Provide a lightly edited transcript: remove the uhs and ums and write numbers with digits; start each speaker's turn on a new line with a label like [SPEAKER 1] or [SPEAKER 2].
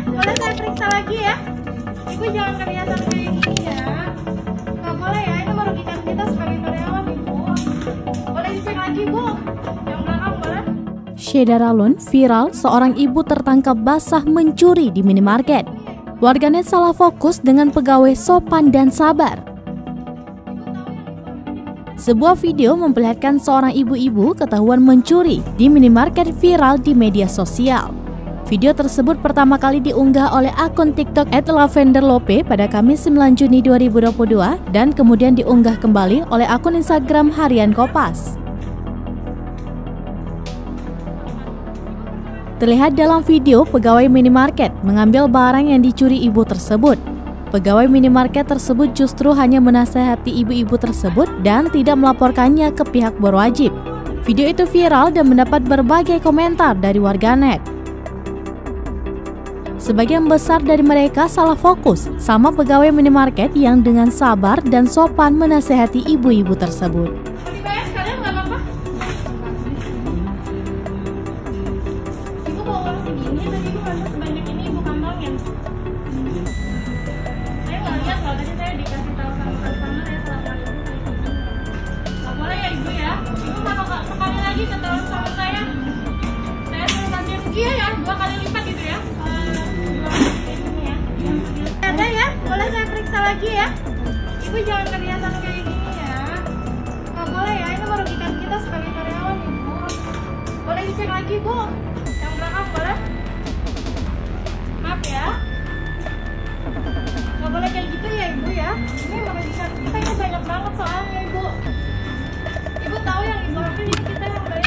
[SPEAKER 1] boleh saya periksa lagi ya? Ibu jangan kelihatan kayak gini ya. Nggak boleh ya, ini merugikan kita sebagai karyawan Ibu. Boleh dicek lagi Bu, yang belakang boleh?
[SPEAKER 2] Shedaralun viral, seorang ibu tertangkap basah mencuri di minimarket. Warganet salah fokus dengan pegawai sopan dan sabar. Sebuah video memperlihatkan seorang ibu-ibu ketahuan mencuri di minimarket viral di media sosial. Video tersebut pertama kali diunggah oleh akun TikTok @lavenderlope pada Kamis 9 Juni 2022 dan kemudian diunggah kembali oleh akun Instagram Harian Kompas. Terlihat dalam video pegawai minimarket mengambil barang yang dicuri ibu tersebut. Pegawai minimarket tersebut justru hanya menasehati ibu-ibu tersebut dan tidak melaporkannya ke pihak berwajib. Video itu viral dan mendapat berbagai komentar dari warganet. Sebagian besar dari mereka salah fokus sama pegawai minimarket yang dengan sabar dan sopan menasehati ibu-ibu tersebut.
[SPEAKER 1] Dibayar sekalian nggak apa-apa? Ibu mau uang segini, tadi Ibu masuk sebanyak ini Ibu kantongin. Saya nggak lihat kalau tadi saya dikasih tahu sama customer ya selama itu. Nggak boleh ya Ibu ya? Ibu kalau sekali lagi ketahuan sama saya suruh ganti rugi ya, 2 kali lipat gitu ya. Ada ya, boleh saya periksa lagi ya? Ibu jangan kelihatan kayak gini ya. Nggak boleh ya, ini merugikan kita sebagai karyawan Ibu. Boleh dicek lagi Bu, yang belakang boleh? Maaf ya. Nggak boleh kayak gitu ya Ibu ya. Ini merugikan kita, ini banyak banget soalnya Ibu. Ibu tahu yang Ibu ambil ini kita yang bayar.